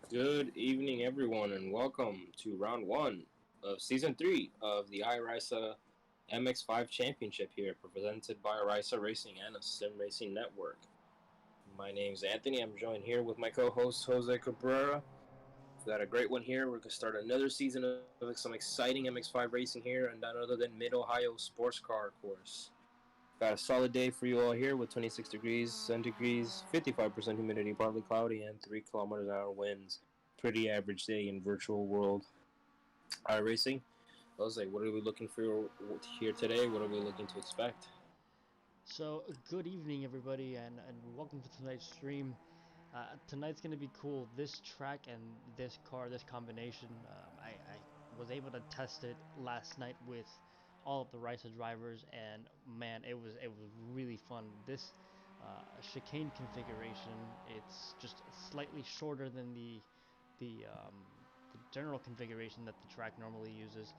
Good evening, everyone, and welcome to round one of season three of the iRysa MX5 Championship here, presented by iRysa Racing and a Sim Racing Network. My name's Anthony. I'm joined here with my co-host Jose Cabrera. We've got a great one here. We're going to start another season of some exciting MX5 racing here, and none other than Mid Ohio Sports Car Course. Got a solid day for you all here with 26 degrees centigrade, 55% humidity, partly cloudy, and 3 kilometers an hour winds. Pretty average day in virtual world racing. Jose, what are we looking for here today? What are we looking to expect? So, good evening, everybody, and welcome to tonight's stream. Tonight's gonna be cool. This track and this car, this combination, I was able to test it last night with all of the iRysa drivers, and man, it was really fun. This chicane configuration, it's just slightly shorter than the general configuration that the track normally uses.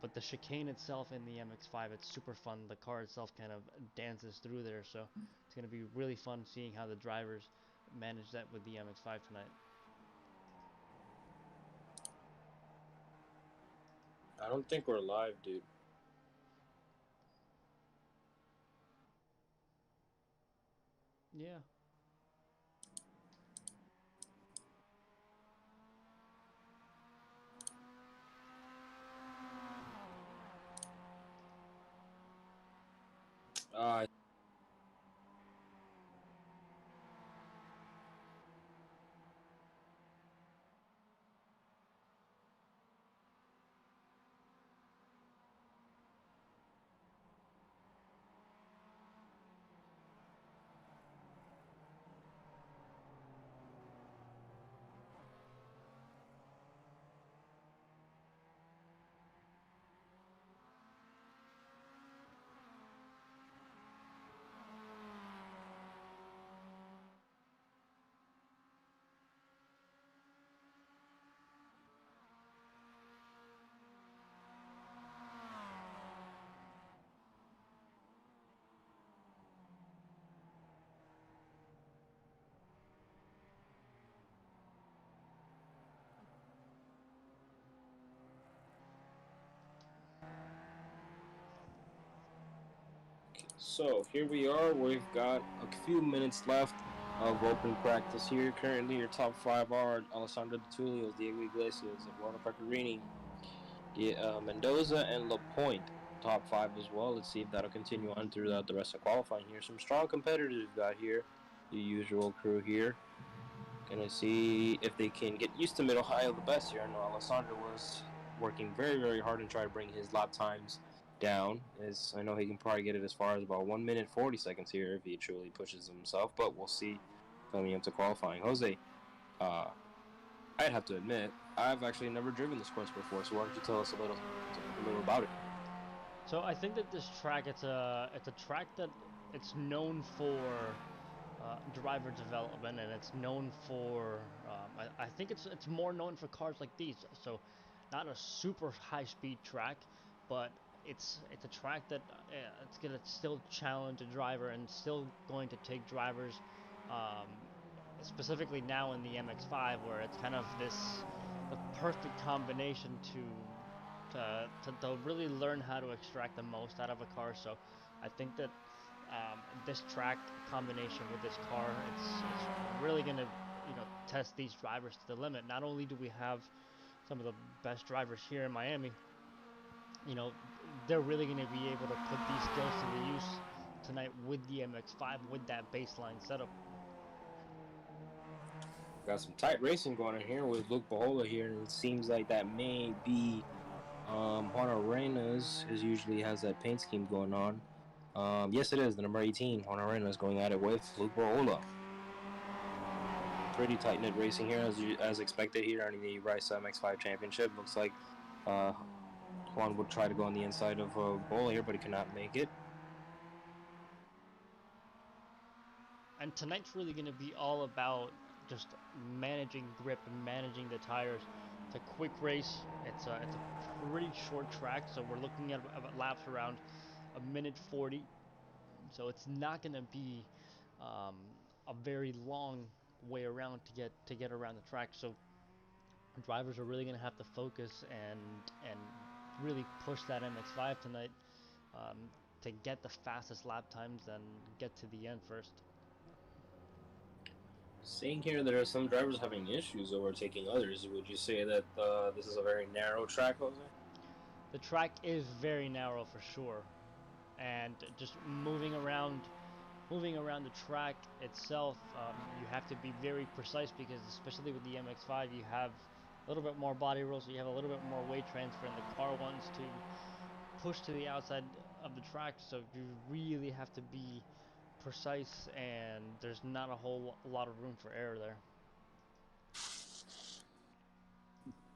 But the chicane itself in the MX5, it's super fun. The car itself kind of dances through there, so it's going to be really fun seeing how the drivers manage that with the MX5 tonight. I don't think we're live, dude. Yeah. Uh, so here we are. We've got a few minutes left of open practice here. Currently, your top five are Alessandro De Tullio, Diego Iglesias, Eduardo Pecorini, Mendoza, and LaPointe. Top five as well. Let's see if that'll continue on throughout the rest of qualifying here. Some strong competitors we've got here. The usual crew here. Gonna see if they can get used to Mid Ohio the best here. I know Alessandro was working very hard and try to bring his lap times down. As I know he can probably get it as far as about 1 minute 40 seconds here if he truly pushes himself. But we'll see coming into qualifying. Jose, uh, I'd have to admit I've actually never driven this course before. So why don't you tell us a little about it? So I think that this track, it's a track that it's known for driver development, and it's known for I think it's more known for cars like these. So not a super high speed track, but it's a track that it's gonna still challenge a driver and still going to take drivers, um, specifically now in the MX5, where it's kind of this the perfect combination to really learn how to extract the most out of a car. So I think that this track combination with this car, it's really gonna test these drivers to the limit. Not only do we have some of the best drivers here in Miami, you know, they're really gonna be able to put these skills to the use tonight with the MX5 with that baseline setup. Got some tight racing going on here with Luke Bahola here, and it seems like that may be Juan Arenas is usually has that paint scheme going on. Yes, it is the number 18. Juan Arenas going at it with Luke Bahola. Pretty tight knit racing here as expected here on the Rice MX5 Championship. Looks like uh, Juan would try to go on the inside of Bahola here, but he cannot make it. And tonight's really gonna be all about just managing grip and managing the tires. It's a quick race. It's a pretty short track, so we're looking at laps around a minute 40. So it's not going to be um, a very long way around to get around the track. So drivers are really going to have to focus and really push that MX5 tonight, um, to get the fastest lap times and get to the end first. Seeing here there are some drivers having issues overtaking others, would you say that this is a very narrow track, Jose? The track is very narrow for sure, and just moving around the track itself, you have to be very precise because especially with the MX5, you have a little bit more body roll, so you have a little bit more weight transfer, and the car wants to push to the outside of the track, so you really have to be precise, and there's not a whole lot of room for error there.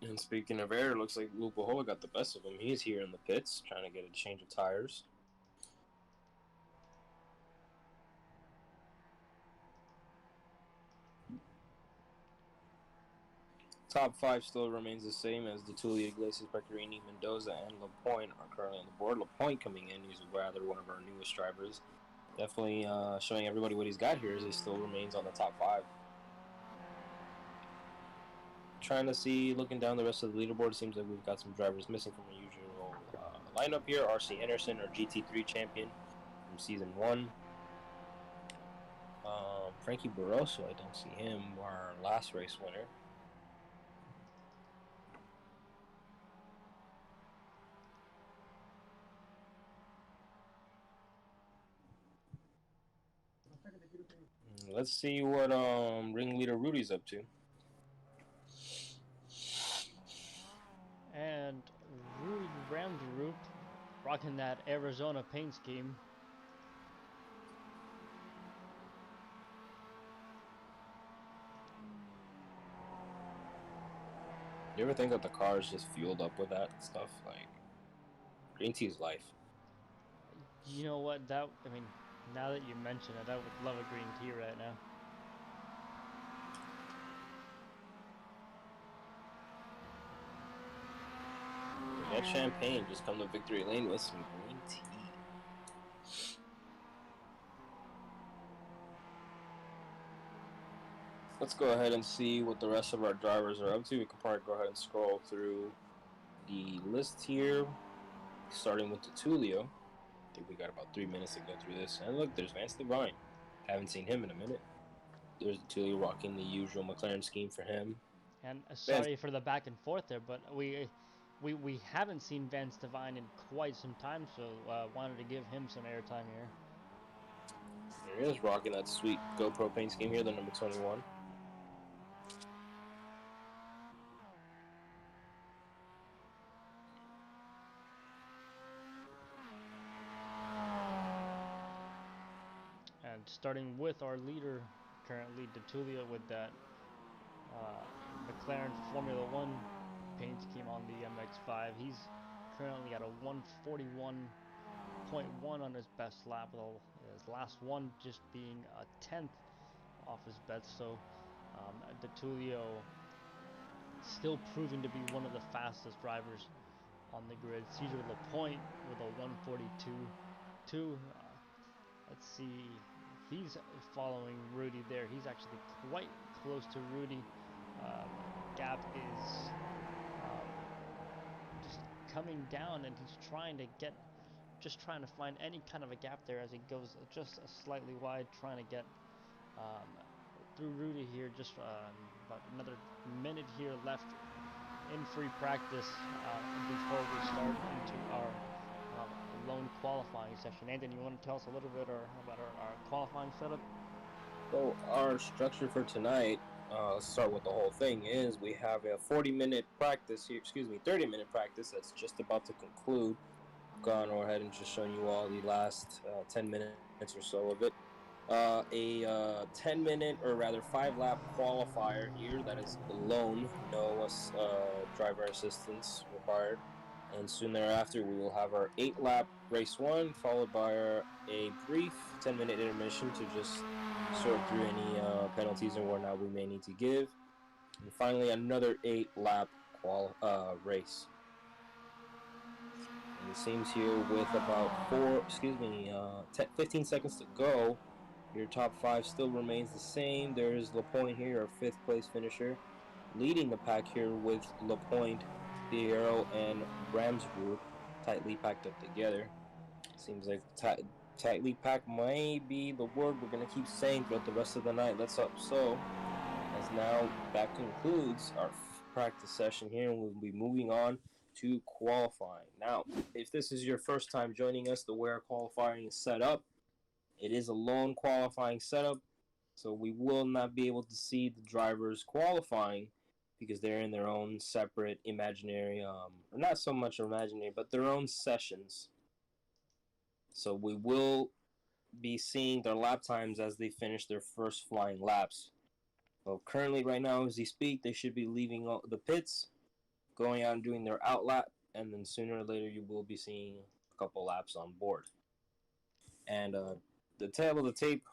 And speaking of air, it looks like Lupahola got the best of him. He's here in the pits trying to get a change of tires. Top five still remains the same as D'Attilio, Iglesias, Pecorini, Mendoza, and Lapointe are currently on the board. Lapointe coming in, he's rather one of our newest drivers. Definitely showing everybody what he's got here as he still remains on the top five. Trying to see, looking down the rest of the leaderboard, seems like we've got some drivers missing from our usual lineup here. RC Anderson, our GT3 champion from season one. Frankie Barroso, I don't see him, our last race winner. Let's see what ringleader Rudy's up to. And Rudy Ramdarup rocking that Arizona paint scheme. You ever think that the car is just fueled up with that stuff? Like, green tea is life. You know what? That I mean, now that you mention it, I would love a green tea right now. Forget champagne, just come to victory lane with some green tea. Let's go ahead and see what the rest of our drivers are up to. We can probably go ahead and scroll through the list here, starting with D'Attilio. I think we got about 3 minutes to go through this. And look, there's Vance Devine. Haven't seen him in a minute. There's D'Attilio rocking the usual McLaren scheme for him. And Vance, sorry for the back and forth there, but we haven't seen Vance Devine in quite some time, so wanted to give him some airtime here. there he is rocking that sweet GoPro paint scheme here, the number 21. And starting with our leader currently, D'Attilio, with that McLaren Formula One paint scheme on the MX5. He's currently at a 141.1 on his best lap, with his last one just being a tenth off his best. So D'Attilio still proving to be one of the fastest drivers on the grid. Cesar Lapointe with a 142.2. Let's see. He's following Rudy there. He's actually quite close to Rudy. Gap is um, just coming down, and he's trying to find any kind of a gap there as he goes just slightly wide, trying to get um, through Rudy here. Just about another minute here left in free practice before we start into our lone qualifying session. Anthony, you want to tell us a little bit about our qualifying setup? So our structure for tonight, let's start with the whole thing, is we have a 40-minute practice here, 30-minute practice that's just about to conclude. Gone ahead and just shown you all the last 10 minutes or so of it. A 10-minute, or rather 5-lap qualifier here that is alone, no driver assistance required. And soon thereafter, we will have our 8-lap race one, followed by a brief 10-minute intermission to just sort through any penalties and whatnot we may need to give. And finally, another 8-lap race. And it seems here with about 15 seconds to go, Your top five still remains the same. There's Lapointe here, our fifth place finisher, leading the pack here with Lapointe, Thiero, and Bramsrud tightly packed up together. Seems like tightly packed might be the word we're going to keep saying throughout the rest of the night. Let's hope so. As now that concludes our practice session here, and we'll be moving on to qualifying. Now, if this is your first time joining us, the way our qualifying is set up, it is a lone qualifying setup, so we will not be able to see the drivers qualifying because they're in their own separate imaginary, or not so much imaginary, but their own sessions. So we will be seeing their lap times as they finish their first flying laps. Well, currently, right now, as we speak, they should be leaving the pits, going out and doing their out lap, and then sooner or later you will be seeing a couple laps on board. And the tail of the tape,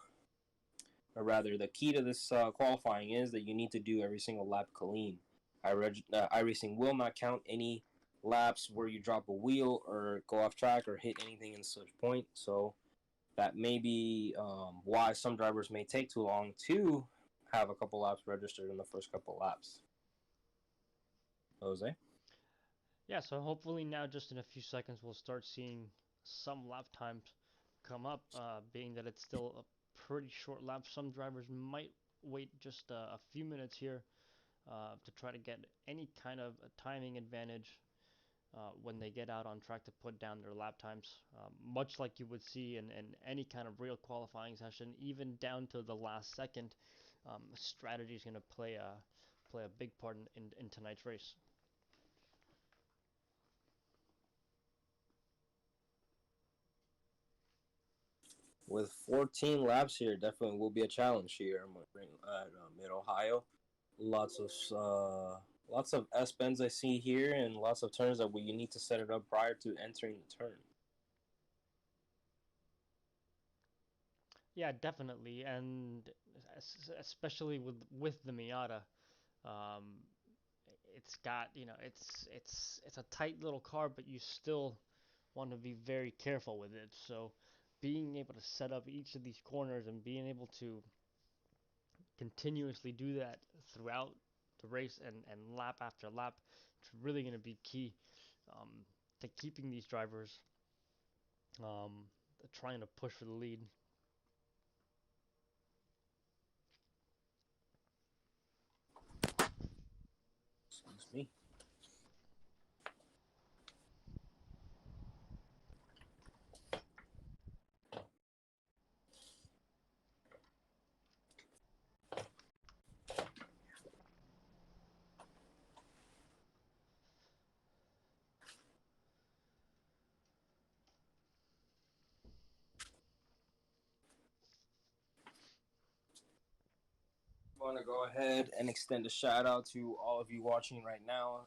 or rather, the key to this qualifying is that you need to do every single lap clean. iRacing will not count any laps where you drop a wheel or go off track or hit anything in such point. So that may be why some drivers may take too long to have a couple laps registered in the first couple laps. Jose? Yeah, so hopefully now, just in a few seconds, we'll start seeing some lap times come up, being that it's still a pretty short lap. Some drivers might wait just a few minutes here to try to get any kind of a timing advantage when they get out on track to put down their lap times, much like you would see in any kind of real qualifying session, even down to the last second. Strategy is going to play a big part in tonight's race. With 14 laps here, definitely will be a challenge here at Mid Ohio. Lots of lots of S bends I see here, and lots of turns that you need to set it up prior to entering the turn. Yeah, definitely, and especially with the Miata, um, it's got it's a tight little car, but you still want to be very careful with it. So, being able to set up each of these corners and being able to continuously do that throughout the race and lap after lap, it's really going to be key um, to keeping these drivers um, trying to push for the lead. Excuse me. I want to go ahead and extend a shout out to all of you watching right now.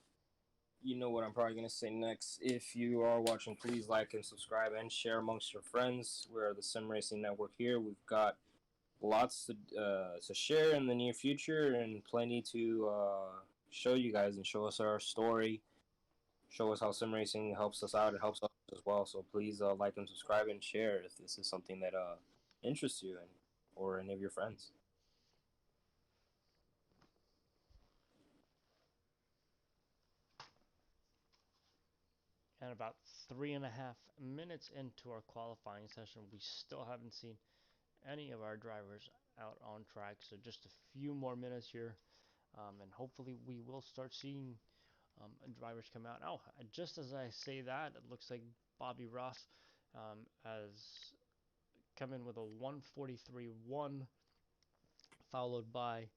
You know what I'm probably going to say next. If you are watching, please like and subscribe and share amongst your friends. We're the Sim Racing Network here. We've got lots to share in the near future and plenty to show you guys and show us our story. Show us how sim racing helps us out. It helps us as well. So please like and subscribe and share if this is something that interests you and or any of your friends. And about 3.5 minutes into our qualifying session, we still haven't seen any of our drivers out on track. So just a few more minutes here, and hopefully we will start seeing drivers come out. Oh, just as I say that, it looks like Bobby Ross has come in with a 143.1, followed by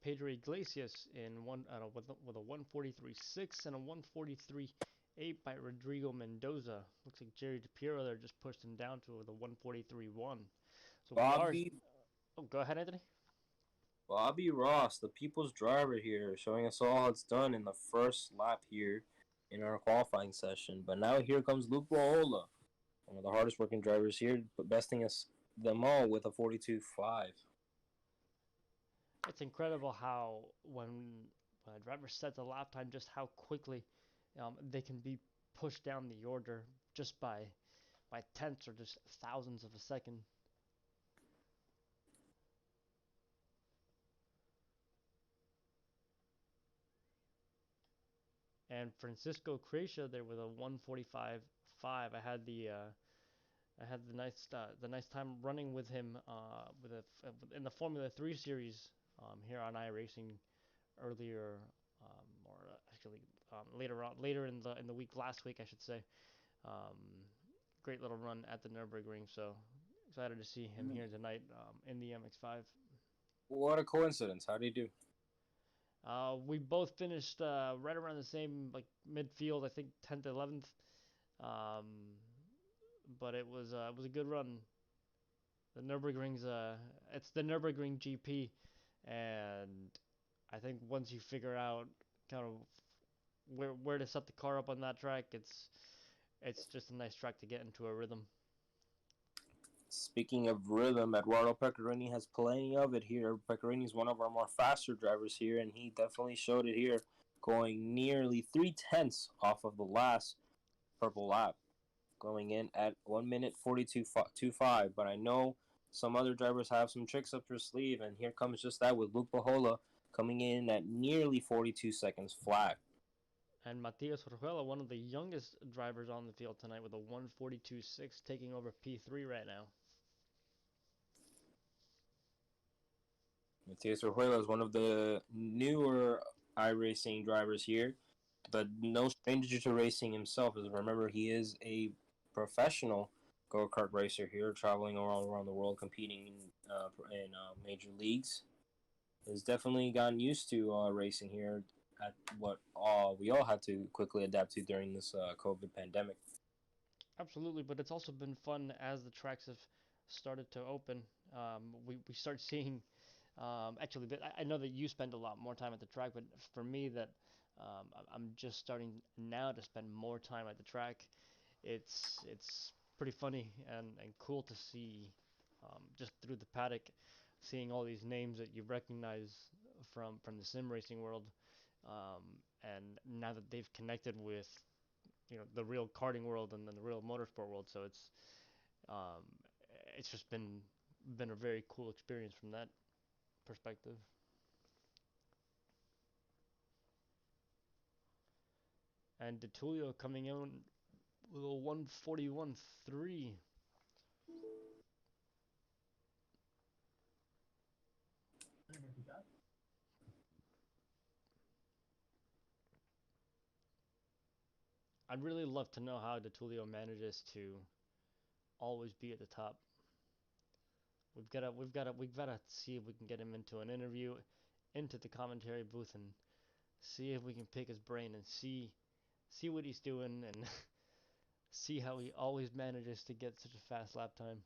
Pedro Iglesias in with a 143.6 and a 143.8 by Rodrigo Mendoza. Looks like Jerry DePiero there just pushed him down to with a 143.1. So we are. Bobby Oh, go ahead, Anthony. Bobby Ross, the people's driver here, showing us all how it's done in the first lap here in our qualifying session. But now here comes Luke Wahola, one of the hardest working drivers here, but besting us them all with a 42.5. It's incredible how when a driver sets a lap time, just how quickly they can be pushed down the order just by tenths or just thousands of a second. and Francisco Croatia there with a 1:45.5. I had the nice time running with him with in the Formula 3 series here on iRacing earlier, or actually later in the week, last week I should say. Um, Great little run at the Nürburgring, so excited to see him here tonight in the MX5. What a coincidence! How do you do? We both finished right around the same like midfield, I think 10th, 11th. Um, but it was a good run. It's the Nürburgring GP, and I think once you figure out kind of where to set the car up on that track, it's just a nice track to get into a rhythm. Speaking of rhythm, Eduardo Pecorini has plenty of it here. Pecorini is one of our more faster drivers here, and he definitely showed it here, going nearly 3/10 off of the last purple lap, going in at 1 minute 42.25. But I know some other drivers have some tricks up their sleeve, and here comes just that with Luke Bahola coming in at nearly 42 seconds flat. And Matias Orjuela, one of the youngest drivers on the field tonight, with a 1:42.6, taking over P3 right now. Matias Orjuela is one of the newer iRacing drivers here, but no stranger to racing himself. As remember, he is a professional go kart racer here, traveling all around the world, competing in major leagues. Has definitely gotten used to racing here at what we all had to quickly adapt to during this COVID pandemic. Absolutely, but it's also been fun as the tracks have started to open. We start seeing, actually, but I know that you spend a lot more time at the track, but for me, that I'm just starting now to spend more time at the track. It's pretty funny and cool to see, just through the paddock, seeing all these names that you recognize from the sim racing world, and now that they've connected with the real karting world and then the real motorsport world. So um, it's just been a very cool experience from that perspective. And DeTulio coming in with a 1:41.3. I'd really love to know how DeTulio manages to always be at the top. We've got to see if we can get him into an interview, into the commentary booth, and see if we can pick his brain and see what he's doing and see how he always manages to get such a fast lap time.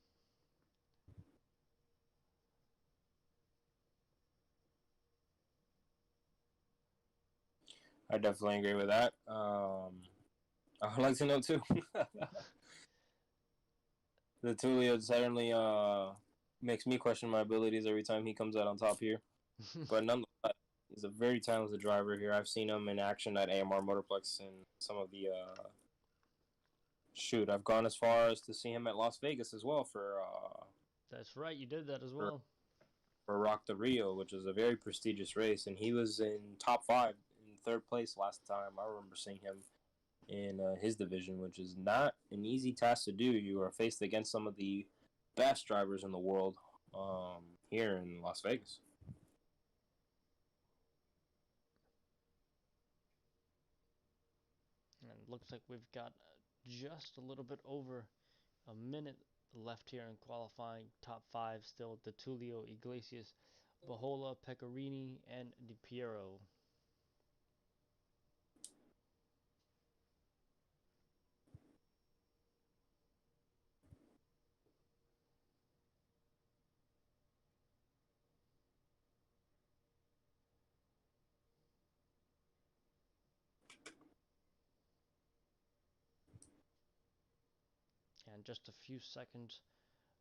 I definitely agree with that. I would like to know too. The Tulio certainly makes me question my abilities every time he comes out on top here. But nonetheless, he's a very talented driver here. I've seen him in action at AMR Motorplex and some of the shoot. I've gone as far as to see him at Las Vegas as well That's right, you did that as for, well. for Rock the Rio, which is a very prestigious race, and he was in top five in third place last time. I remember seeing him in his division, which is not an easy task to do. You are faced against some of the best drivers in the world here in Las Vegas. And it looks like we've got just a little bit over a minute left here in qualifying. Top five still: DeTulio, Iglesias, Bahola, Pecorini, and Di Piero. And just a few seconds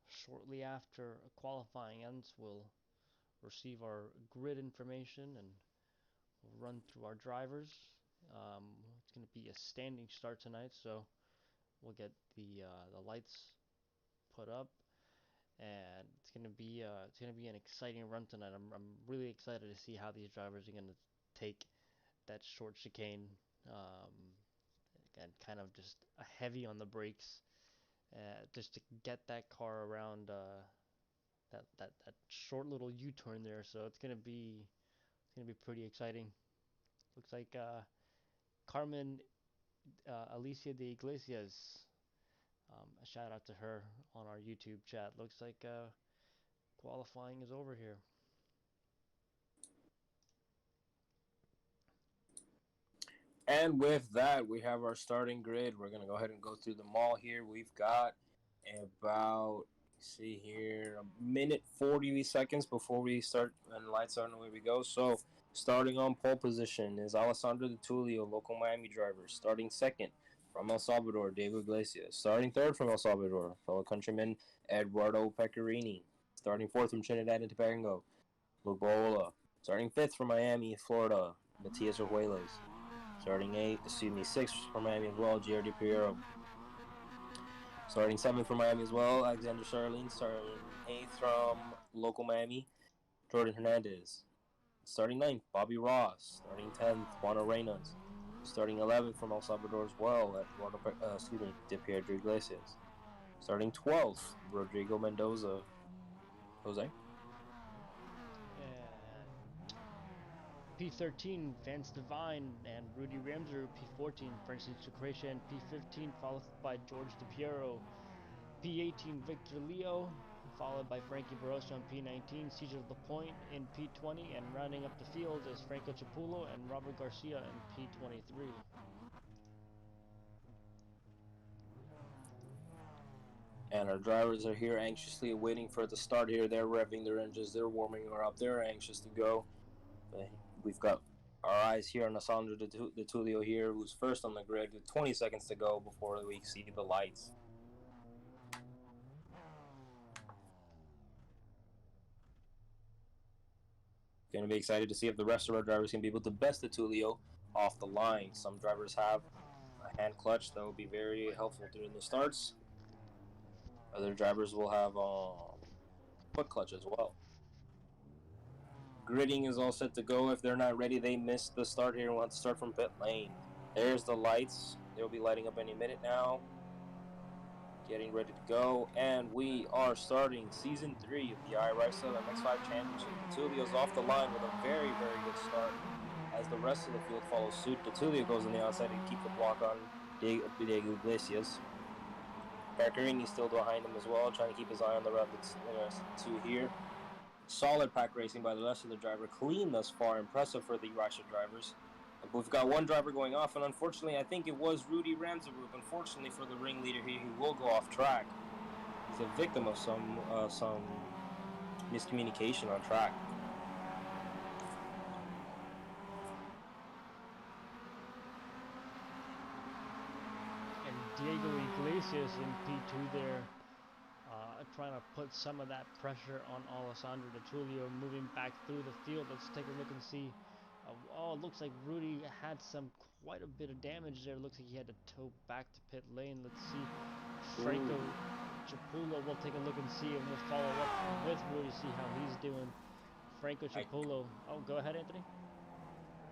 shortly after qualifying ends, we'll receive our grid information and we'll run through our drivers. It's going to be a standing start tonight, so we'll get the lights put up, and it's gonna be an exciting run tonight. I'm really excited to see how these drivers are going to take that short chicane Um, Again, kind of just heavy on the brakes, just to get that car around that short little U-turn there. So it's gonna be pretty exciting. Looks like Carmen Alicia de Iglesias. A shout out to her on our YouTube chat. Looks like qualifying is over here. And with that, we have our starting grid. We're going to go ahead and go through them all here. We've got about, see here, a minute 40 seconds before we start and the lights are and away we go. So, starting on pole position is Alessandro De Tulio, local Miami driver. Starting second from El Salvador, Diego Iglesias. Starting third from El Salvador, fellow countryman Eduardo Pecorini. Starting fourth from Trinidad and Tobago, Luke Bola. Starting fifth from Miami, Florida, Matias Orjuelas. Starting sixth for Miami as well, Giordi Piero. Starting seventh for Miami as well, Alexander Starling. Starting eighth from local Miami, Jordan Hernandez. Starting ninth, Bobby Ross. Starting 10th, Juan Arenas. Starting 11th from El Salvador as well, De Pedro Iglesias. Starting 12th, Rodrigo Mendoza. Jose. And P13, Vance Devine and Rudy Ramsey. P14, Francis Lucretia, and P15, followed by George DePiero. P18, Victor Leo, followed by Frankie Barossa on P19, Cesar Lapointe in P20, and rounding up the field is Franco Chipulo and Robert Garcia in P23. And our drivers are here anxiously waiting for the start here. They're revving their engines, they're warming her up, they're anxious to go. We've got our eyes here on Alessandro De Tulio here, who's first on the grid with 20 seconds to go before we see the lights. Going to be excited to see if the rest of our drivers can be able to best De Tulio off the line. Some drivers have a hand clutch that will be very helpful during the starts. Other drivers will have foot clutch as well. Gridding is all set to go. If they're not ready, they missed the start here and will have to start from pit lane. There's the lights. They'll be lighting up any minute now. Getting ready to go, and we are starting Season 3 of the iRysa MX5 Championship. Detulio's off the line with a very, very good start as the rest of the field follows suit. Detulio goes on the outside to keep the block on Diego Iglesias. Pecorini still behind him as well, trying to keep his eye on the rest of the two here. Solid pack racing by the rest of the driver. Clean thus far. Impressive for the iRysa drivers. But we've got one driver going off, and unfortunately, I think it was Rudy Ramsabrook. Unfortunately for the ringleader here, he will go off track. He's a victim of some miscommunication on track. And Diego Iglesias in P2 there, trying to put some of that pressure on Alessandro De Tulio, moving back through the field. Let's take a look and see. Oh, it looks like Rudy had quite a bit of damage there. Looks like he had to tow back to pit lane. Let's see. Franco Chipulo, we'll take a look and see, and we'll follow up with Rudy, see how he's doing. Franco Chipulo. Oh, go ahead, Anthony.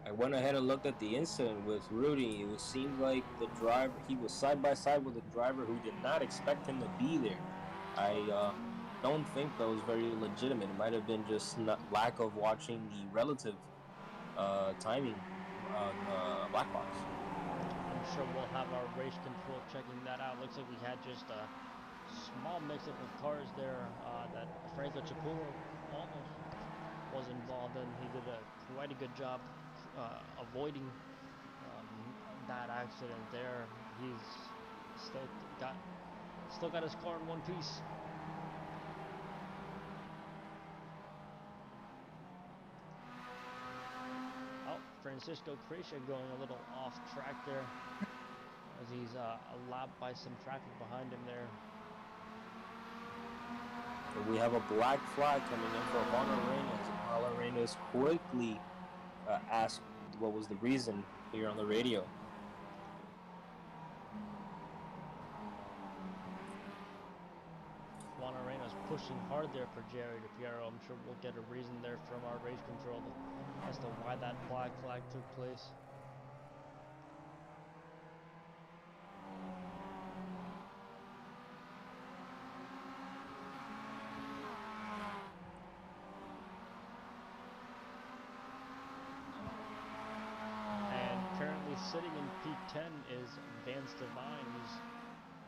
I went ahead and looked at the incident with Rudy. It seemed like the driver, he was side by side with a driver who did not expect him to be there. I don't think that was very legitimate. It might have been just lack of watching the relative timing black box. I'm sure we'll have our race control checking that out. Looks like we had just a small mix-up of cars there that Franco Chipulo almost was involved in. He did quite a good job avoiding that accident there. He's still got his car in one piece. Oh, Francisco Crecia going a little off track there as he's lapped by some traffic behind him there. And we have a black flag coming in for Juan Arenas, and Juan Arenas quickly asked what was the reason here on the radio. Juan Arenas pushing hard there for Jerry DePiero. I'm sure we'll get a reason there from our race control as to why that black flag took place. sitting in P10 is Vance Devine, who's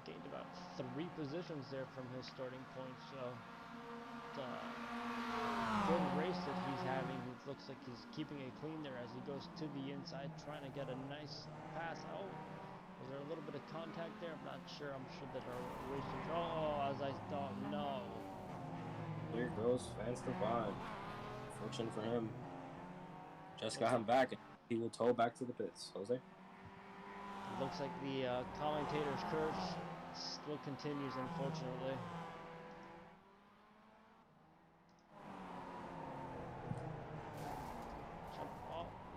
gained about 3 positions there from his starting point. So good race that he's having. He looks like he's keeping it clean there as he goes to the inside, trying to get a nice pass. Oh, was there a little bit of contact there? I'm not sure. I'm sure that our racers. Oh, as I thought, no. Here goes Vance Devine. Fortunate for him. Just got Looks him back, and he will tow back to the pits. Jose? looks like the commentator's curse still continues, unfortunately.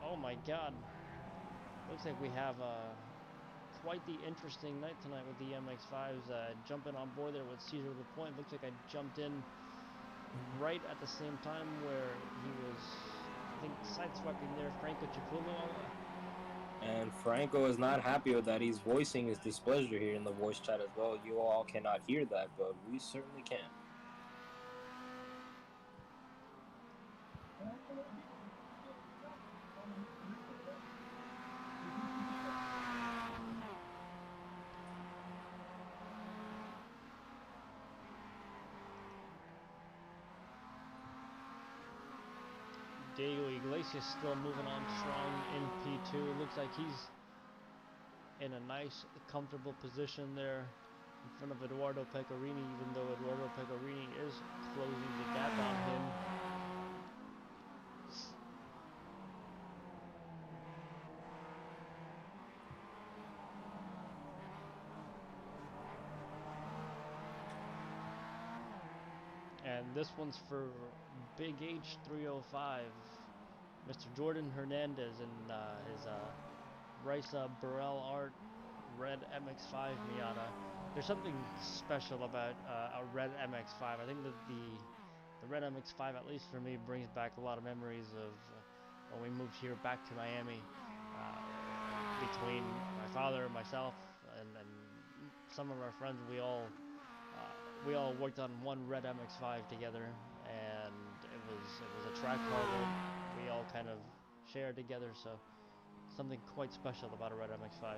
Oh my God! Looks like we have quite the interesting night tonight with the MX5s jumping on board there with Cesar LaPointe. Looks like I jumped in right at the same time where he was, I think, sideswiping there Franco Cipulo. And Franco is not happy with that. He's voicing his displeasure here in the voice chat as well. You all cannot hear that, but we certainly can. Diego Iglesias still moving on strong in P2. Looks like he's in a nice, comfortable position there in front of Eduardo Pecorini, even though Eduardo Pecorini is closing the gap on him. And this one's for Big H305, Mr. Jordan Hernandez and his iRysa Burrell Art red MX5 Miata. There's something special about a red MX5. I think that the red MX5, at least for me, brings back a lot of memories of when we moved here back to Miami. Between my father, myself, and some of our friends, we all worked on one red MX5 together, and it was a track car that we all kind of shared together. So something quite special about a red MX5.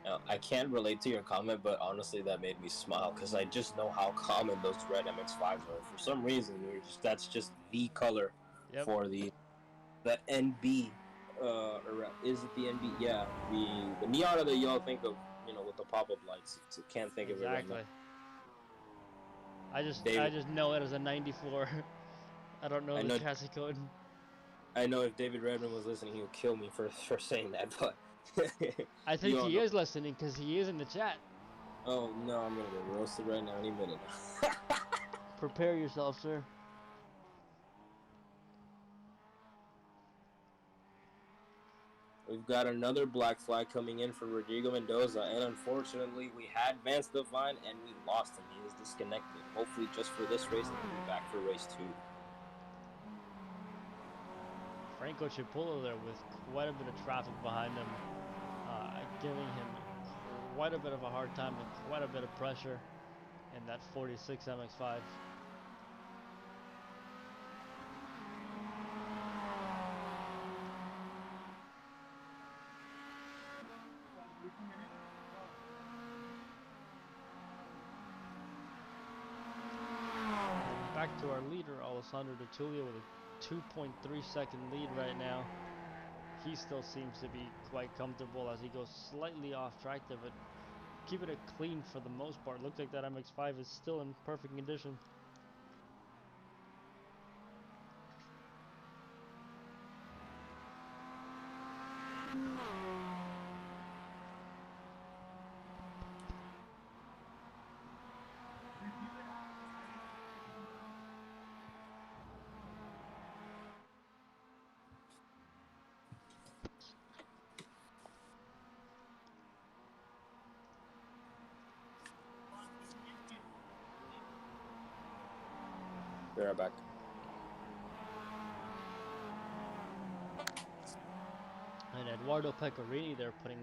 Now, I can't relate to your comment, but honestly, that made me smile because I just know how common those red MX5s are. For some reason, that's just the color Yep, for the NB. Or is it the NB? Yeah, the Miata that y'all think of, with the pop up lights. Can't think of it right now. exactly. I David, just know it as a 94. I don't know I the know, chassis code. I know if David Redmond was listening, he would kill me for saying that. But I think you all he know. is listening because he is in the chat. Oh no, I'm gonna get roasted right now any minute now. Prepare yourself, sir. We've got another black flag coming in for Rodrigo Mendoza, and unfortunately, we had Vance Devine and we lost him. He is disconnected. Hopefully, just for this race, and he'll be back for race 2. Franco Cipulo there with quite a bit of traffic behind him, giving him quite a bit of a hard time and quite a bit of pressure in that 46 MX5. Back to our leader, Alessandro Di Tullio, with a 2.3 second lead right now. He still seems to be quite comfortable as he goes slightly off track there, but keeping it clean for the most part. Looks like that MX5 is still in perfect condition. Be right back. And Eduardo Pecorini there putting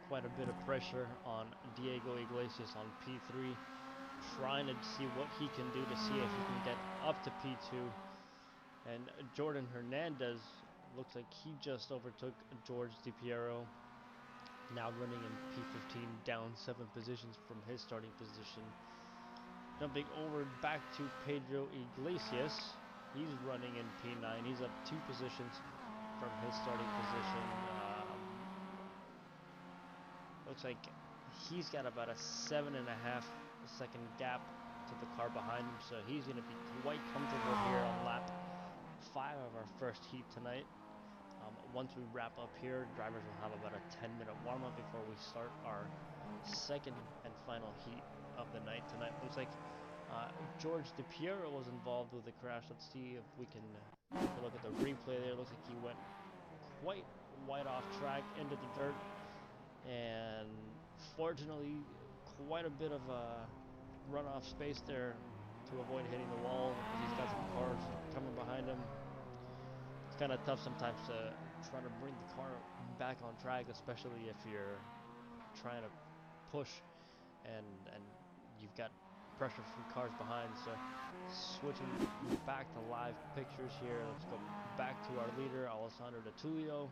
quite a bit of pressure on Diego Iglesias on P3, trying to see what he can do to see if he can get up to P2. And Jordan Hernandez Looks like he just overtook George DiPiero, now running in P15, down 7 positions from his starting position. Jumping over back to Pedro Iglesias. He's running in P9. He's up 2 positions from his starting position. Looks like he's got about a 7.5 second gap to the car behind him, so he's going to be quite comfortable here on lap 5 of our first heat tonight. Once we wrap up here, drivers will have about a 10-minute warm-up before we start our second and final heat of the night tonight. Looks like George DiPiero was involved with the crash. Let's see if we can take a look at the replay there. Looks like he went quite wide off track into the dirt, and fortunately quite a bit of runoff space there to avoid hitting the wall, as he's got some cars coming behind him. It's kind of tough sometimes to try to bring the car back on track, especially if you're trying to push and you've got pressure from cars behind. So switching back to live pictures here, let's go back to our leader, Alessandro De Tullio.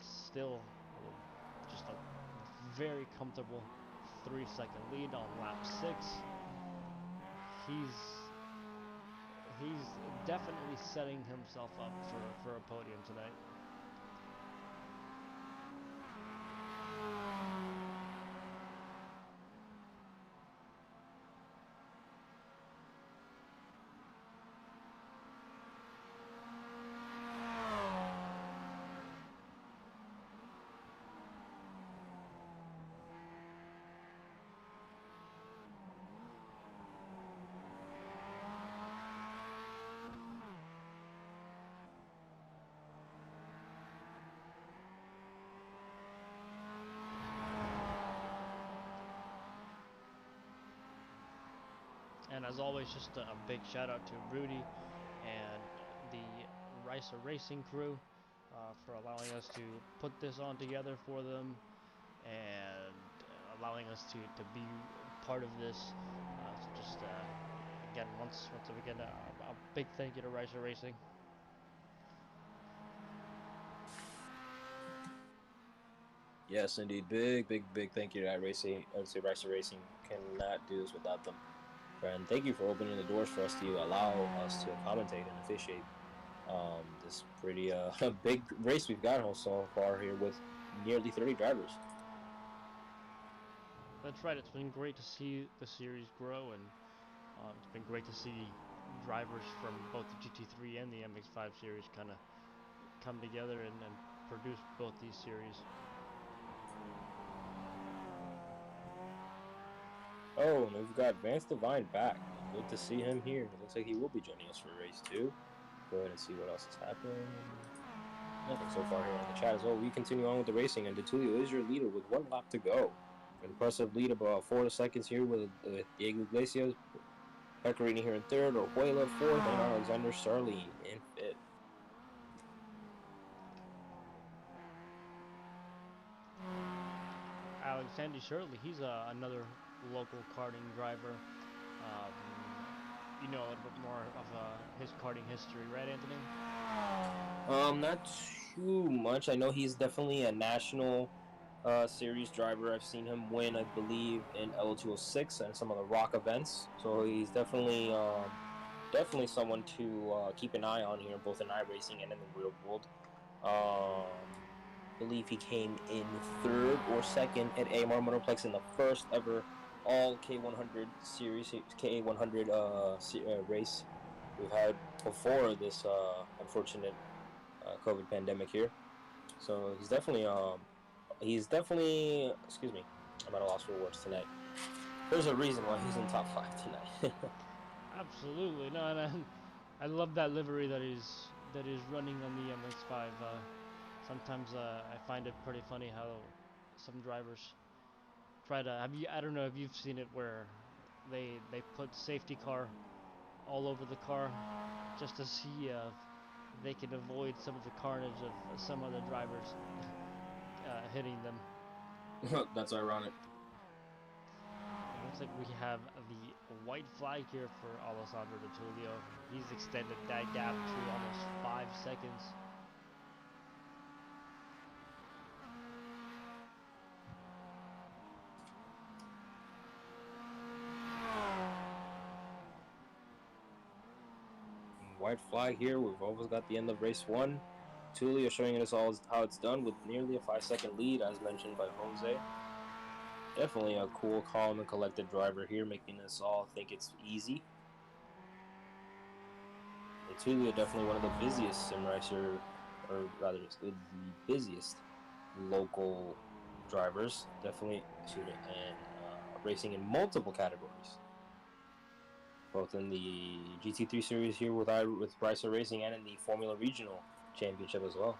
Still just a very comfortable 3-second lead on lap 6. He's definitely setting himself up for a podium tonight. And as always, just a big shout out to Rudy and the iRysa Racing crew for allowing us to put this on together for them, and allowing us to be part of this. So just again, once again, a big thank you to iRysa Racing. Yes, indeed. Big thank you to iRacing. I would say Racer Racing cannot do this without them. And thank you for opening the doors for us to allow us to commentate and officiate this pretty big race we've got so far here with nearly 30 drivers. That's right. It's been great to see the series grow, and it's been great to see drivers from both the GT3 and the MX5 series kind of come together and produce both these series. Oh, and we've got Vance Devine back. Good to see him here. It looks like he will be joining us for race 2. Go ahead and see what else is happening. Nothing so far here in the chat as well. We continue on with the racing, and De Tullio is your leader with 1 lap to go. An impressive lead, about 4 seconds here with Diego Iglesias, Pecorini here in 3rd, Orjuela 4th, and Alexander Sarleen in 5th. Alexander Shirley, he's another local karting driver. You know a little bit more of his karting history, right, Anthony? Not too much. I know he's definitely a national series driver. I've seen him win, I believe, in L206 and some of the rock events. So he's definitely someone to keep an eye on here, both in iRacing and in the real world. Believe he came in 3rd or 2nd at AMR Motorplex in the first ever all K100 series, K100 race we've had before this unfortunate COVID pandemic here. So he's definitely excuse me, I'm at a loss for words tonight. There's a reason why he's in top 5 tonight. Absolutely, no, and I love that livery that is running on the MX5. Sometimes I find it pretty funny how some drivers try to have you. I don't know if you've seen it where they put safety car all over the car just to see if they can avoid some of the carnage of some other drivers hitting them. That's ironic. It looks like we have the white flag here for Alessandro De Tullio. He's extended that gap to almost 5 seconds. white flag here. We've almost got the end of race one. Tulio showing us all how it's done with nearly a 5 second lead, as mentioned by Jose. Definitely a cool, calm, and collected driver here, making us all think it's easy. And Tulio definitely one of the busiest sim racer, or rather, the busiest local drivers. Definitely, excuse me, and racing in multiple categories, both in the GT3 series here with iRysa Racing and in the Formula Regional Championship as well.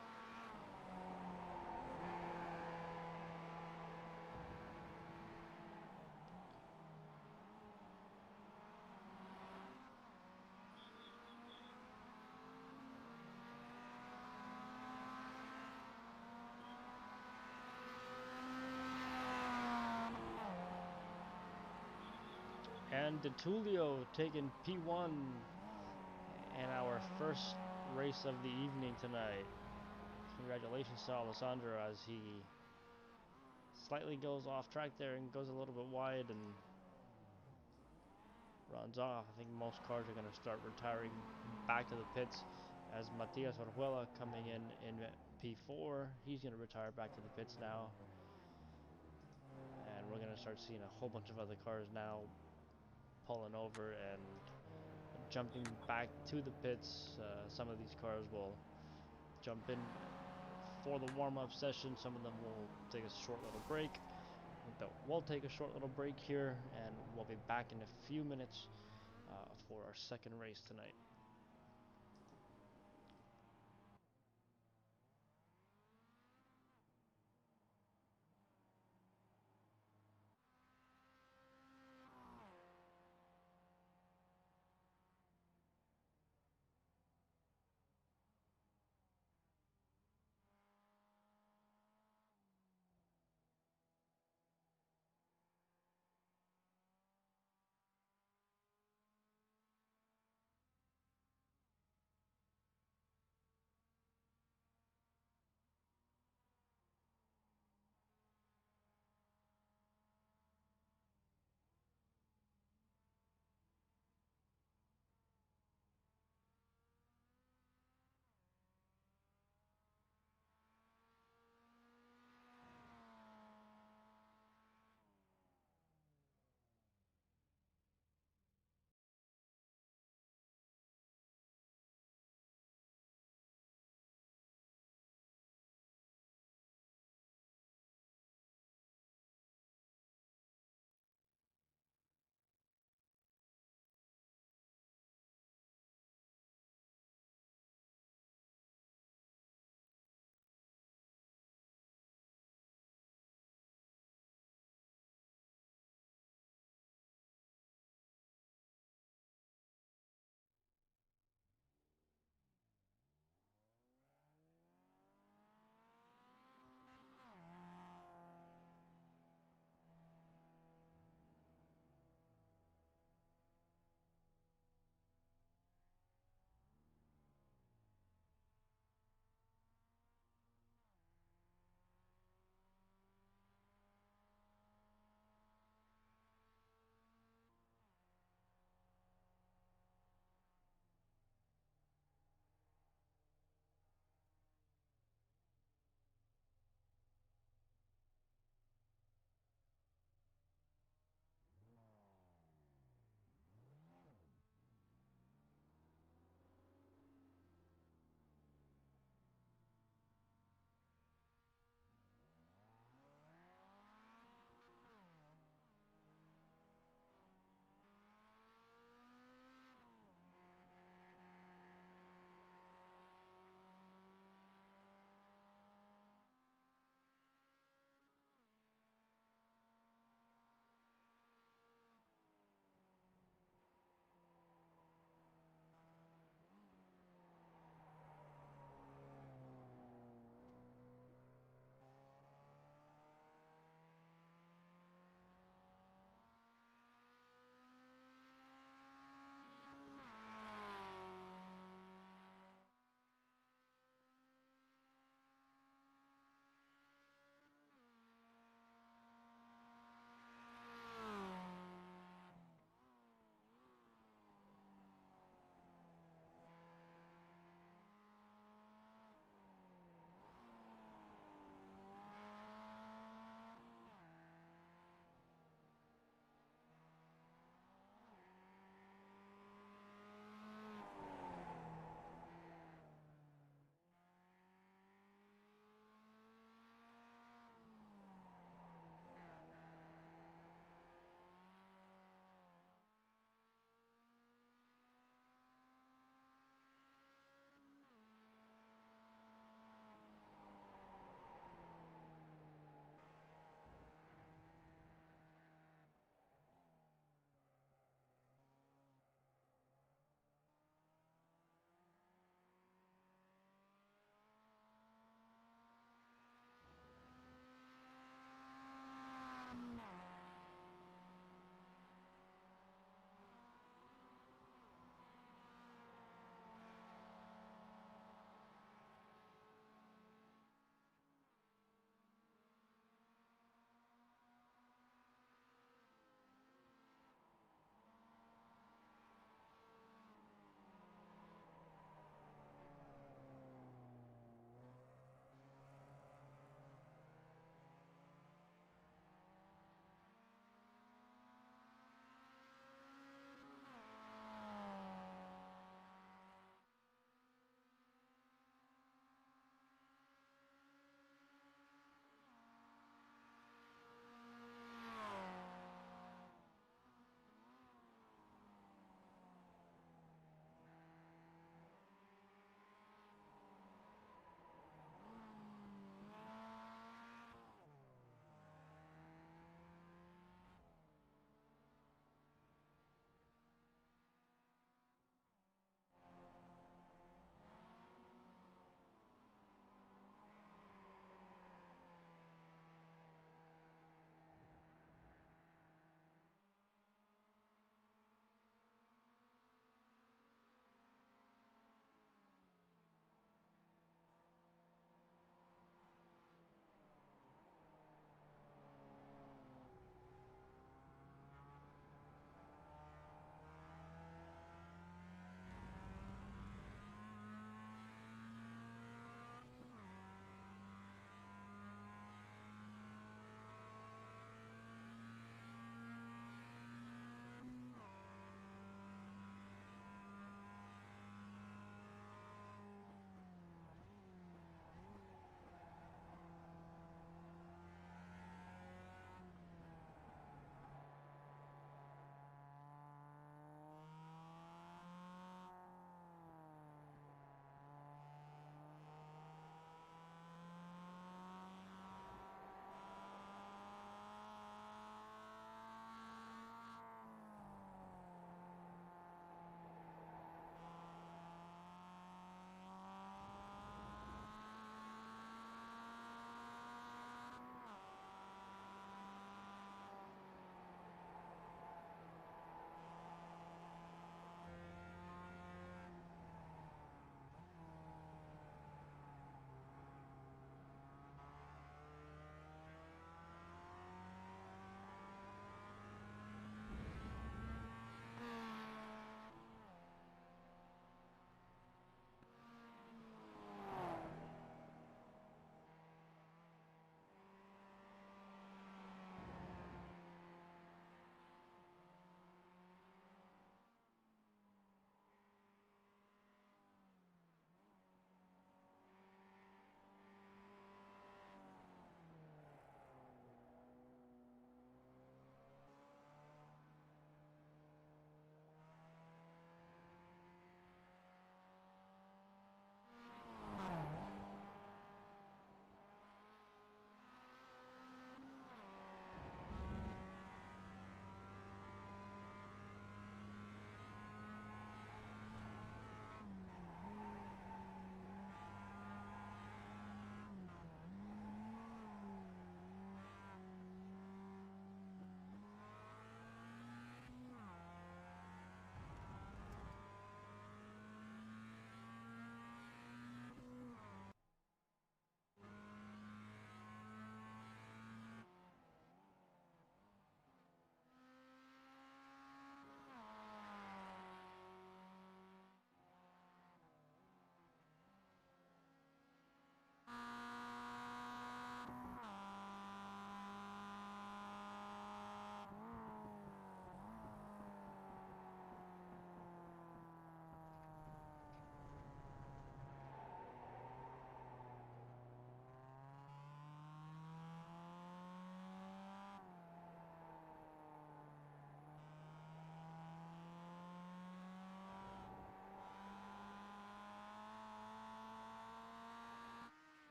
And DeTulio taking P1 in our first race of the evening tonight. Congratulations to Alessandro as he slightly goes off track there and goes a little bit wide and runs off. I think most cars are going to start retiring back to the pits as Matias Orjuela coming in P4. He's going to retire back to the pits now. And we're going to start seeing a whole bunch of other cars now pulling over and jumping back to the pits. Some of these cars will jump in for the warm-up session. Some of them will take a short little break. We'll take a short little break here, and we'll be back in a few minutes for our second race tonight.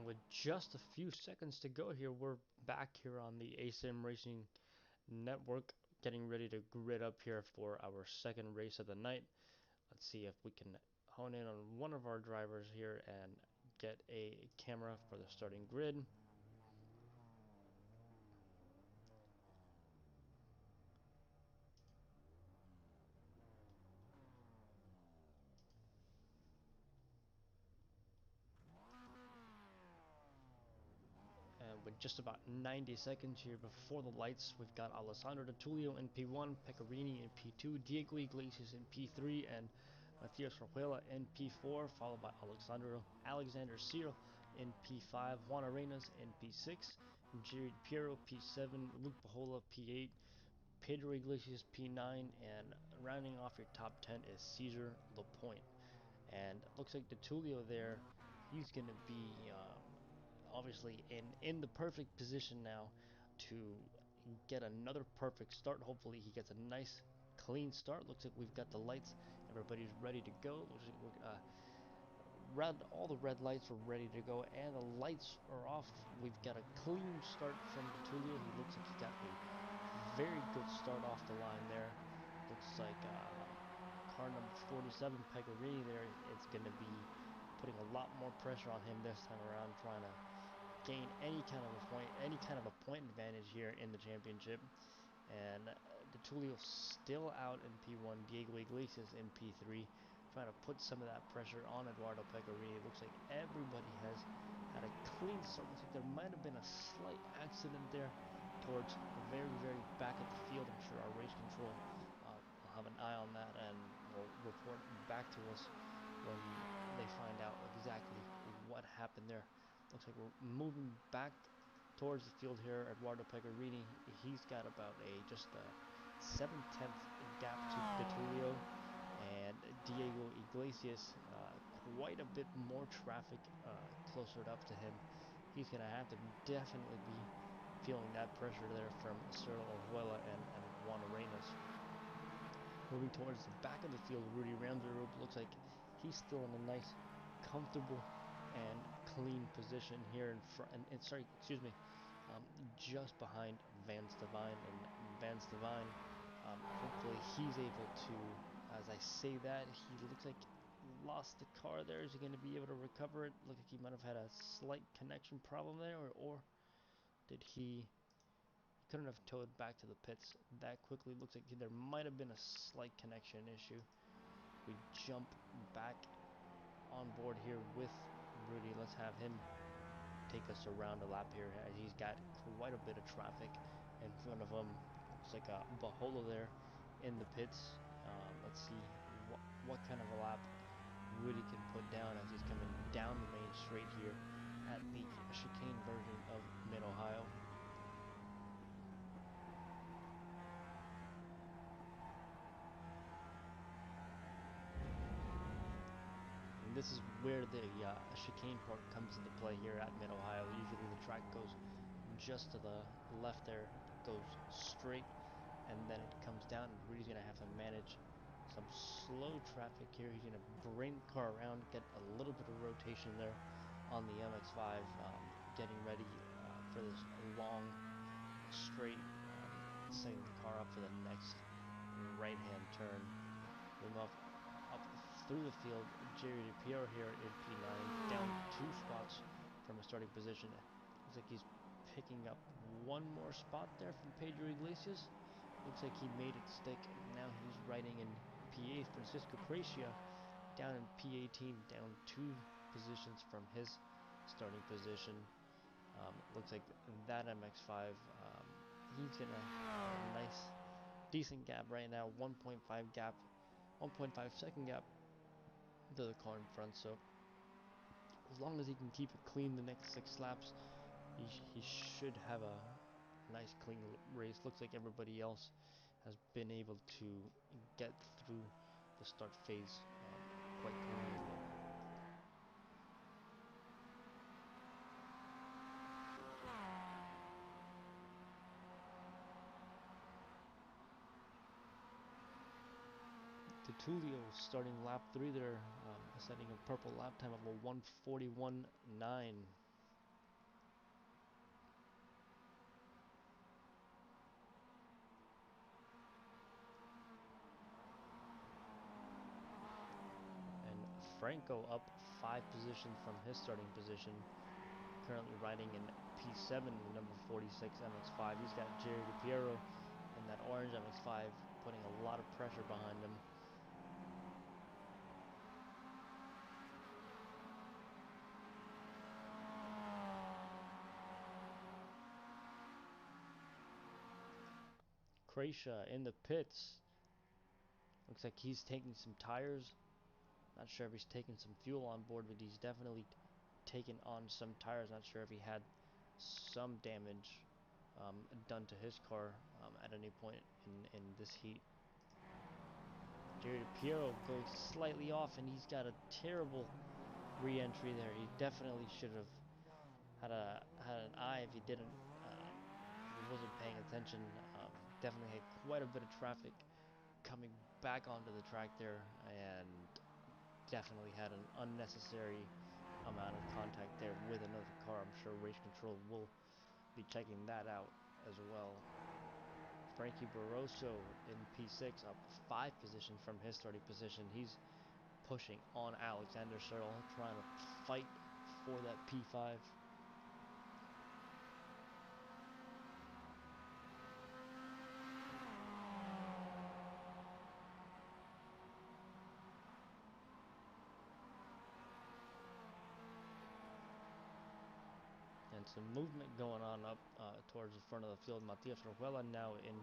And with just a few seconds to go here, we're back here on the ASIM Racing Network, getting ready to grid up here for our second race of the night. Let's see if we can hone in on one of our drivers here and get a camera for the starting grid. And with just about 90 seconds here before the lights, we've got Alessandro Di Tullio in P1, Pecorini in P2, Diego Iglesias in P3, and Matias Rojuela in P4, followed by Alexander Cyril in P5, Juan Arenas in P6, Jerry Piero P7, Luke Bajola P8, Pedro Iglesias P9, and rounding off your top 10 is Cesar Lapointe. And it looks like Di Tullio there, he's going to be obviously in the perfect position now to get another perfect start. Hopefully he gets a nice clean start. Looks like we've got the lights, everybody's ready to go. Looks like we're all the red lights are ready to go and the lights are off. We've got a clean start from Di Tullio. He looks like he got a very good start off the line there. Looks like car number 47 Pecorini there, it's going to be putting a lot more pressure on him this time around, trying to gain any kind of a point advantage here in the championship. And Di Tullio still out in P1, Diego Iglesias in P3, trying to put some of that pressure on Eduardo Pecorini. It looks like everybody has had a clean start. Looks like there might have been a slight accident there towards the very, very back of the field. I'm sure our race control will have an eye on that and will report back to us when they find out exactly what happened there. Looks like we're moving back towards the field here. Eduardo Pecorini, he's got about just a 7/10 gap to Di Tullio, and Diego Iglesias, quite a bit more traffic closer up to him. He's going to have to definitely be feeling that pressure there from Cyril Orjuela and Juan Arenas. Moving towards the back of the field, Rudy Ramsey looks like he's still in a nice, comfortable, and clean position here in front. And sorry, excuse me, just behind Vance Devine. And Vance Devine, hopefully he's able to. As I say that, he looks like lost the car there. Is he going to be able to recover it? Looks like he might have had a slight connection problem there, or did he? Couldn't have towed back to the pits that quickly. Looks like there might have been a slight connection issue. We jump back on board here with Rudy. Let's have him take us around a lap here. He's got quite a bit of traffic in front of him. Looks like a Bajola there in the pits. Let's see what kind of a lap Rudy can put down as he's coming down the main straight here at the chicane version of Mid-Ohio. And this is where the chicane part comes into play here at Mid-Ohio. Usually the track goes just to the left there, goes straight, and then it comes down, and Rudy's going to have to manage some slow traffic here. He's going to bring the car around, get a little bit of rotation there on the MX5, getting ready for this long straight, setting the car up for the next right-hand turn. Moving off up through the field, Jerry DiPiero here in P9, down 2 spots from a starting position. Looks like he's picking up one more spot there from Pedro Iglesias. Looks like he made it stick. Now he's riding in P8. Francisco Cracia down in P18, down 2 positions from his starting position. Looks like that MX5, he's gonna have a nice, decent gap right now. 1.5 gap, 1.5 second gap to the car in front. So as long as he can keep it clean the next 6 laps, he should have a nice clean race. Looks like everybody else has been able to get through the start phase quite cleanly. Di Tullio starting lap 3 there, setting a purple lap time of a 1:41.9. Franco up 5 positions from his starting position, currently riding in P7, the number 46 MX5. He's got Jerry DiPiero in that orange MX5, putting a lot of pressure behind him. Croatia in the pits. Looks like he's taking some tires. Not sure if he's taking some fuel on board, but he's definitely taken on some tires. Not sure if he had some damage done to his car at any point in this heat. Jerry Piero goes slightly off, and he's got a terrible re-entry there. He definitely should have had an eye if he didn't, if he wasn't paying attention. Definitely had quite a bit of traffic coming back onto the track there, and definitely had an unnecessary amount of contact there with another car. I'm sure race control will be checking that out as well. Frankie Barroso in P6, up 5 positions from his starting position. He's pushing on Alexander Searle, trying to fight for that P5. And some movement going on up towards the front of the field. Matias Rojuela now in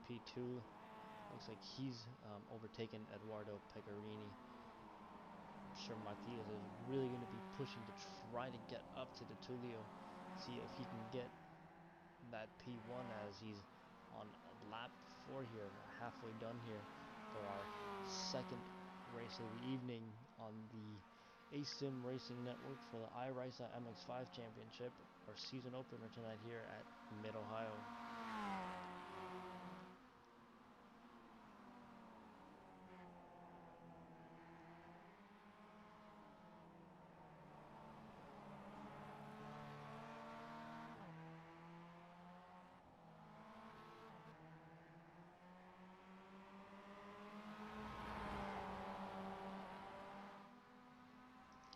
P2. Looks like he's overtaken Eduardo Pecorini. I'm sure Matias is really going to be pushing to try to get up to the Tullio, see if he can get that P1 as he's on lap 4 here, halfway done here for our second race of the evening on the ASIM Racing Network for the iRysa MX5 Championship, our season opener tonight here at Mid-Ohio.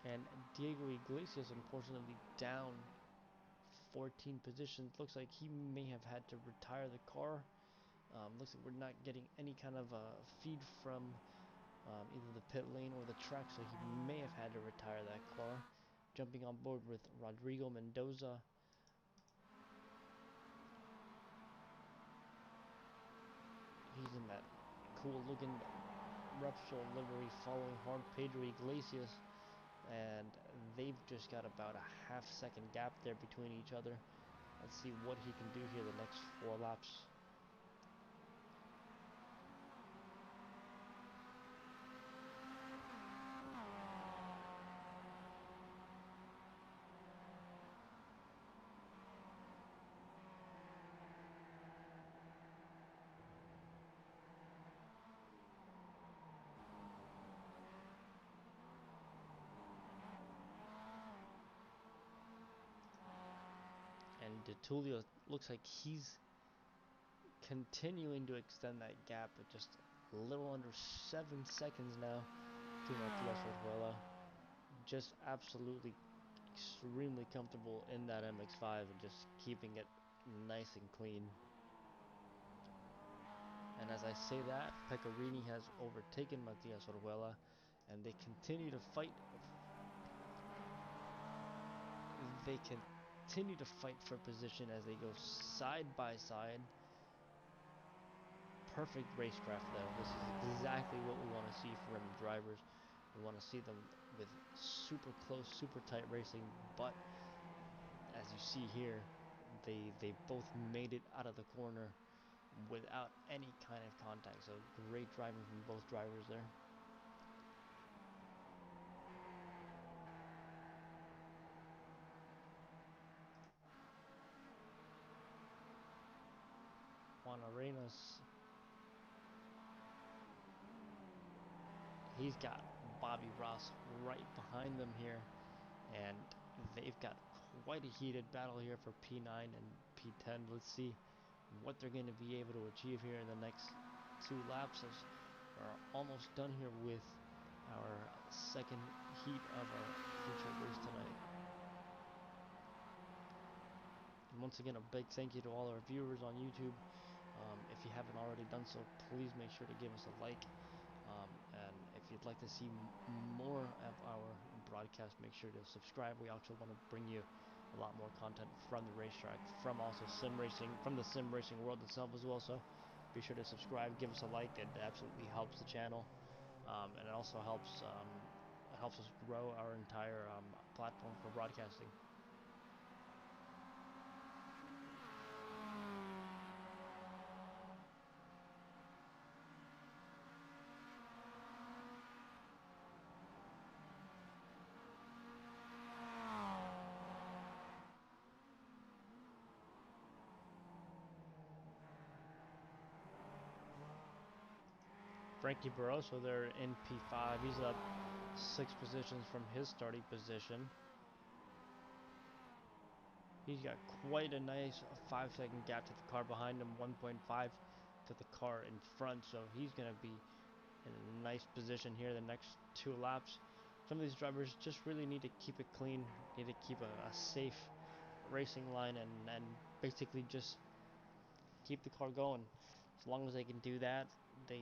And Diego Iglesias, unfortunately, down 14 positions. Looks like he may have had to retire the car. Looks like we're not getting any kind of feed from either the pit lane or the track, so he may have had to retire that car. Jumping on board with Rodrigo Mendoza. He's in that cool looking Repsol livery following Juan Pedro Iglesias, and they've just got about a half-second gap there between each other. Let's see what he can do here the next 4 laps. And DeTulio looks like he's continuing to extend that gap at just a little under 7 seconds now to Matias Orjuela. Just absolutely extremely comfortable in that MX5 and just keeping it nice and clean. And as I say that, Pecorini has overtaken Matias Orjuela, and they continue to fight. They continue to fight for position as they go side by side. Perfect racecraft there. This is exactly what we want to see from the drivers. We want to see them with super close, super tight racing, but as you see here, they both made it out of the corner without any kind of contact. So great driving from both drivers there. Juan Arenas, he's got Bobby Ross right behind them here, and they've got quite a heated battle here for P9 and P10. Let's see what they're going to be able to achieve here in the next 2 laps, as we're almost done here with our second heat of our featured race tonight. And once again, a big thank you to all our viewers on YouTube. If you haven't already done so, please make sure to give us a like. And if you'd like to see more of our broadcast, make sure to subscribe. We actually want to bring you a lot more content from the racetrack, from also sim racing, from the sim racing world itself as well. So be sure to subscribe, give us a like. It absolutely helps the channel, and it also helps us grow our entire platform for broadcasting. Frankie Barroso there in P5. He's up 6 positions from his starting position. He's got quite a nice 5 second gap to the car behind him, 1.5 to the car in front. So he's going to be in a nice position here the next 2 laps. Some of these drivers just really need to keep it clean, need to keep a safe racing line, and basically just keep the car going. As long as they can do that, they're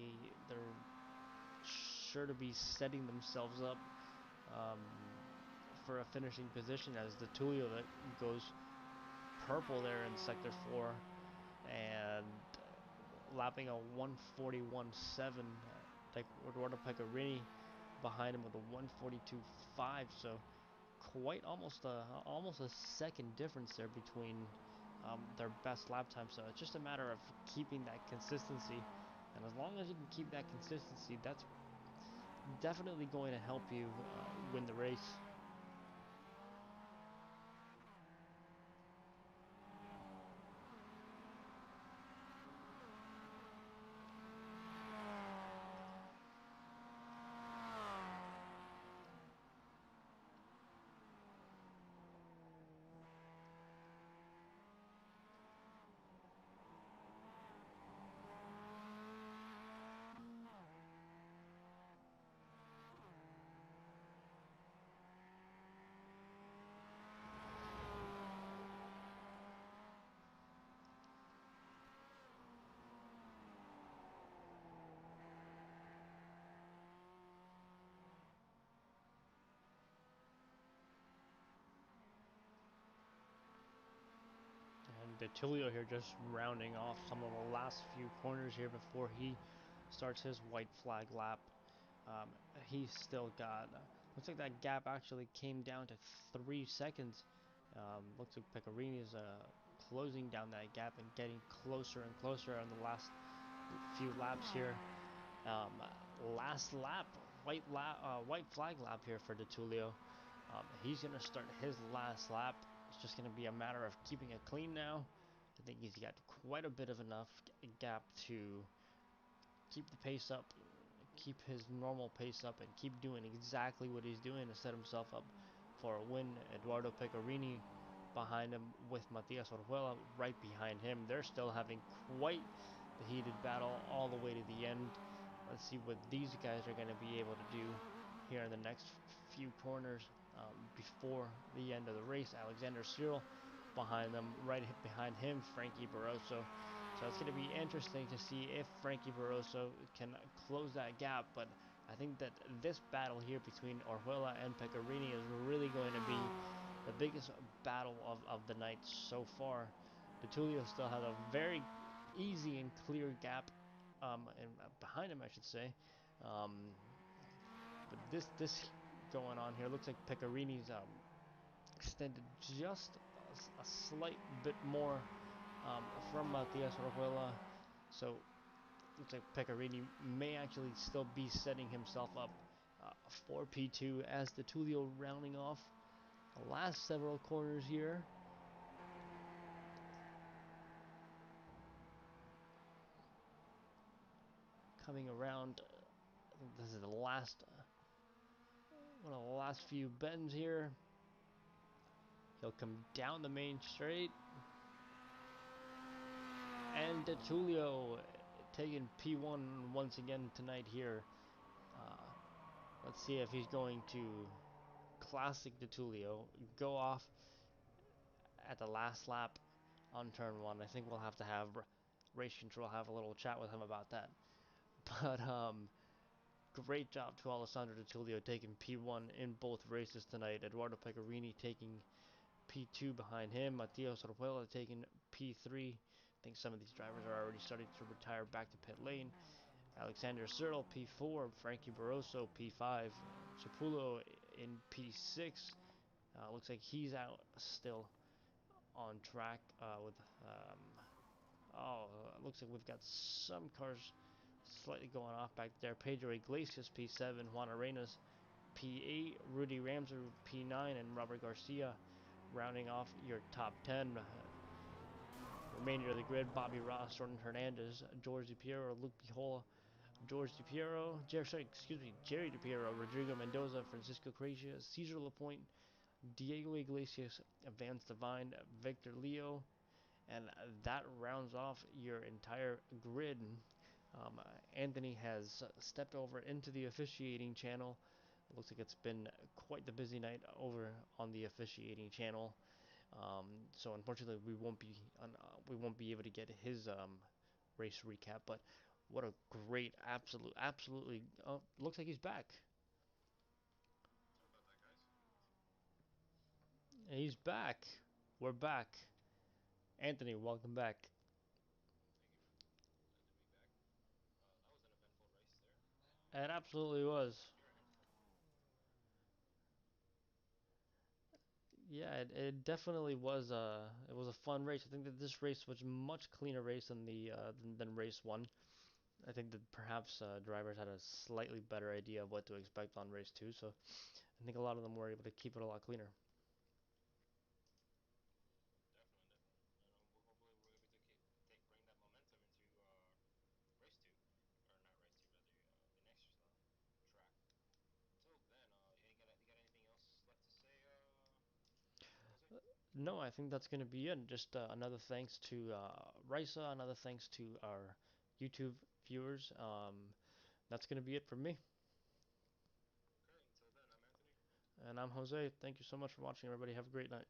sure to be setting themselves up um, for a finishing position, as the Tullio that goes purple there in sector 4 and lapping a 141.7, like Eduardo Pecorini behind him with a 142.5. So quite almost a second difference there between their best lap time. So it's just a matter of keeping that consistency, and as long as you can keep that consistency, that's definitely going to help you win the race. And Detilio here just rounding off some of the last few corners here before he starts his white flag lap. He's still got, looks like that gap actually came down to 3 seconds. Looks like Pecorini is closing down that gap and getting closer and closer on the last few laps here. Um, Last lap, white flag lap here for Detilio. He's gonna start his last lap. It's just gonna be a matter of keeping it clean now. I think he's got quite a bit of enough gap to keep the pace up, keep his normal pace up, and keep doing exactly what he's doing to set himself up for a win. Eduardo Pecorini behind him with Matias Orjuela right behind him. They're still having quite the heated battle all the way to the end. Let's see what these guys are going to be able to do here in the next few corners before the end of the race. Alexander Cyril behind them, right behind him, Frankie Barroso. So it's going to be interesting to see if Frankie Barroso can close that gap. But I think that this battle here between Orjuela and Pecorini is really going to be the biggest battle of the night so far. Detulio still has a very easy and clear gap, and behind him, I should say. Um, but this going on here looks like Pecorini's extended just a slight bit more from Matias Orjuela. So looks like Pecorini may actually still be setting himself up for P2 as the Tullio rounding off the last several corners here. Coming around, I think this is the last one of the last few bends here. He'll come down the main straight. And Detulio taking P1 once again tonight here. Uh, Let's see if he's going to classic DeTulio, go off at the last lap on turn one. I think we'll have to have race control have a little chat with him about that. But great job to Alessandro DeTulio taking P1 in both races tonight. Eduardo Pecorini taking P2 behind him. Matteo Sorpuela taking P3. I think some of these drivers are already starting to retire back to pit lane. Alexander Searle P4, Frankie Barroso P5, Sapulo in P6. Looks like he's out still on track with. Looks like we've got some cars slightly going off back there. Pedro Iglesias P7, Juan Arenas P8, Rudy Ramser P9, and Robert Garcia rounding off your top 10. Remainder of the grid: Bobby Ross, Jordan Hernandez, George DiPiero, Luke Pijola, George DiPiero, Jerry DiPiero, Rodrigo Mendoza, Francisco Crecia, Cesar Lapointe, Diego Iglesias, Vance Devine, Victor Leo, and that rounds off your entire grid. Anthony has stepped over into the officiating channel. It looks like it's been quite the busy night over on the officiating channel. So unfortunately, we won't be able to get his race recap. But what a great, absolutely. Looks like he's back. He's back. We're back. Anthony, welcome back. It absolutely was. Yeah, it definitely was. It was a fun race. I think that this race was a much cleaner race than the than race one. I think that perhaps drivers had a slightly better idea of what to expect on race two, so I think a lot of them were able to keep it a lot cleaner. No, I think that's going to be it. Just another thanks to iRysa, another thanks to our YouTube viewers. That's going to be it from me. And I'm Jose. Thank you so much for watching, everybody. Have a great night.